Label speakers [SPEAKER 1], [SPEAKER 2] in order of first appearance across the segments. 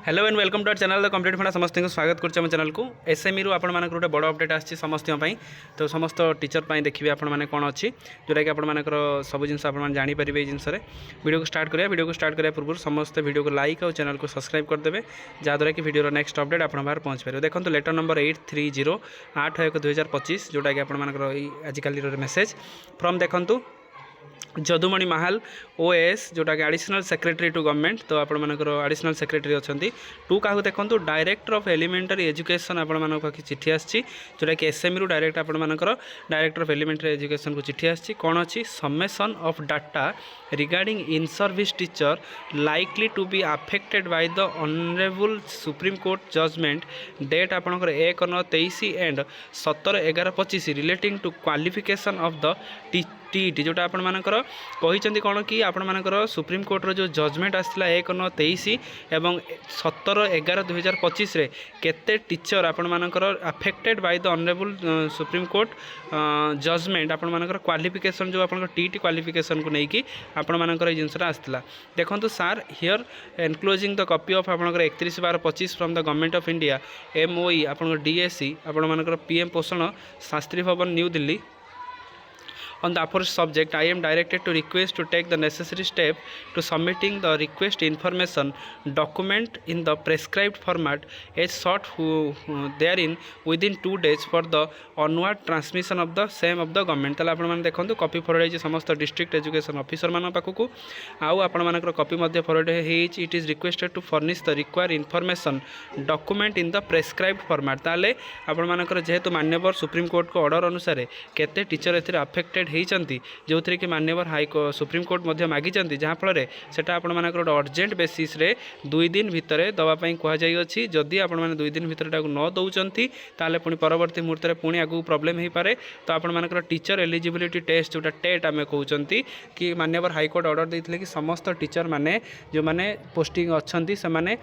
[SPEAKER 1] Hello and welcome to our channel the complete फंडा समस्त को स्वागत करम चैनल को एसएमई रु आपण मानक गोटे बड़ अपडेट आसी समस्त तो समस्त टीचर देखिए आपण मैंने कौन अच्छी जोटा कि आपर सब जिन आप जानीपर ये जिनस वीडियो को स्टार्ट करें वीडियो को स्टार्ट करने पूर्व समस्त वीडियो को लाइक और चैनल को सब्सक्राइब करदे जहाँद्वारा कि वीडियो नेक्स्ट अपडेट आप पहुँच पारे। देखो लेटर नंबर 830 8/1/2025 जोटा कि आपर आजिकल मेसेज फ्रॉम देखूँ जदुमणि महाल ओएस जोटा कि एडिशनल सेक्रेटरी टू गवर्नमेंट तो आपण मानकर एडिशनल सेक्रेटरी अच्छा टू क्या देखो डायरेक्टर ऑफ एलिमेंटरी एजुकेशन आपण पाखे चिठी आसी जोटा कि एसएमई रु डायरेक्ट आपण मानकर डायरेक्टर ऑफ एलिमेंटरी एजुकेशन को चिठी आसी कौन अच्छी submission of data regarding in service teacher likely to be affected by the honourable supreme court judgement date आपणकर 1/9/23 and 17/11/25 relating to qualification of the TET जोटा आपण मानकर कहिसेंती कौन कि आपण मानकर सुप्रीम कोर्ट रो जो जजमेंट आसला 1/9/23 एवं 17/11/2025 रे केते टीचर आपण मानकर affected by the honourable supreme court judgement आपण मानकर क्वालिफिकेशन जो आपण टीईटी क्वालिफिकेशन को लेकिन आपण मानकर ए जिनसरा आसला देखंतु sir here enclosing the copy of आपनकर 31/12/25 from the government of India MoE आपण डीएससी आपण मानकर पीएम पोषण शास्त्री भवन new Delhi. On the aforesaid subject, I am directed to request to take the necessary step to submitting the request information document in the prescribed format as sought therein within 2 days for the onward transmission of the same of the government। ताले आपण माने देखंतु copy forward है समस्त district education officer मान पाखकु आउ आपण मानकर कॉपी मध्ये फॉरवर्ड है it is requested to furnish the require information document in the prescribed format. ताले आपण मानकर जेहेतु मान्यवर सुप्रीम कोर्ट को ऑर्डर अनुसार केते टीचर एथिरे अफेक्टेड होती जो थी कि मान्यवर सुप्रीम कोर्ट मागी जहाँफल से अर्जेंट बेसीस 2 दिन भितर दवापाई कहुई जदि आप 2 दिन भितर न दौरान ताले पुणी परवर्ती मुहूर्त में पुणी आगू प्रोब्लेम हो पारे तो आप टीचर एलिजिबिलिटी टेस्ट जोटा टेट आम कहते कि मान्यवर हाईकोर्ट ऑर्डर देते कि समस्त टीचर माने जो माने पोस्टिंग अच्छा से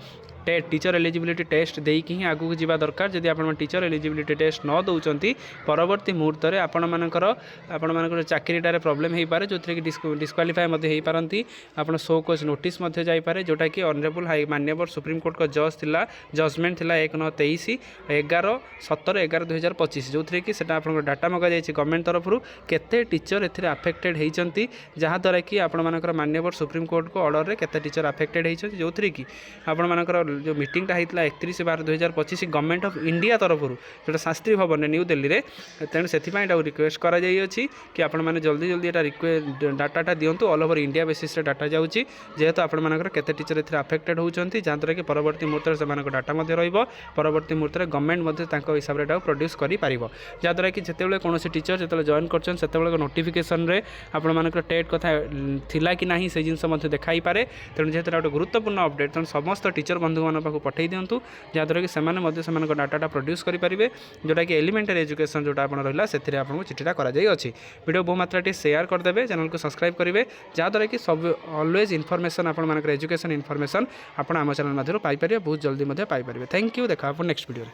[SPEAKER 1] टेट टीचर एलिजिबिलिटी टेस्ट देकी ही आगू जावा दरकार जदि आप टीचर एलिजिबिलिटी टेस्ट न दौरान परवर्ती मुहूर्त में आपण चाकरीटार प्रोब्लेम हो पारे जो कि डिस्क्वालीफाई हो पारती आप शो कोज नोटिस जापे जोटा कि ऑनरेबल हाई मान्यवर सुप्रीम कोर्ट का जज थिला जजमेंट थिला 1/9/23 17/11/2025 जो थी कि आप डाटा मगा जाइए गवर्नमेंट तरफ केते टीचर ए अफेक्टेड होती जहाँद्वारा कि आपर मान्यवर सुप्रीम कोर्ट को ऑर्डर में केते टीचर अफेक्टेड होती जो थी कि आपर जो मीटिंगटा होता 31/12/2025 गवर्नमेंट ऑफ इंडिया तरफ जो शास्त्री भवन न्यू दिल्ली में तेणु से रिक्वेस्ट कर कि आपण मैंने जल्दी जल्दी ये डाटा दिंतु all over India basis data जाऊँगी जेहेतु आपर केते टीचर ए अफेक्टेड होती जहाँद्वारा कि परवर्ती मुहूर्त से डाटा परवर्ती मुहूर्त में गवर्नमेंट हिसाब से प्रोड्यूस कर जहाँद्वारा कि जिते कौन टीचर जो जॉइन कर नोटिफिकेशन में आपण टेट कथा थिला कि नहीं से जिन देखाई पारे तेणु जेहेतु गोटे गुरुत्वपूर्ण अपडेट तेणु समस्त टीचर बंधु मान पाक पठे दिंतु जहाँद्वारा कि से डाटा प्रोड्यूस करेंगे जोटा कि एलिमेंटरी एजुकेशन जोटा रहा से चिठीटा कराई वीडियो बहु मात्रा शेयर करदे चैनल को सब्सक्राइब करेंगे जहाँद्वारा कि सब ऑलवेज इनफॉरमेशन आपर एजुकेशन इनफॉरमेशन आप आम चैनल माध्यम पाइपर बहुत जल्दी पाइपर। थैंक यू देखा नेक्स्ट वीडियो।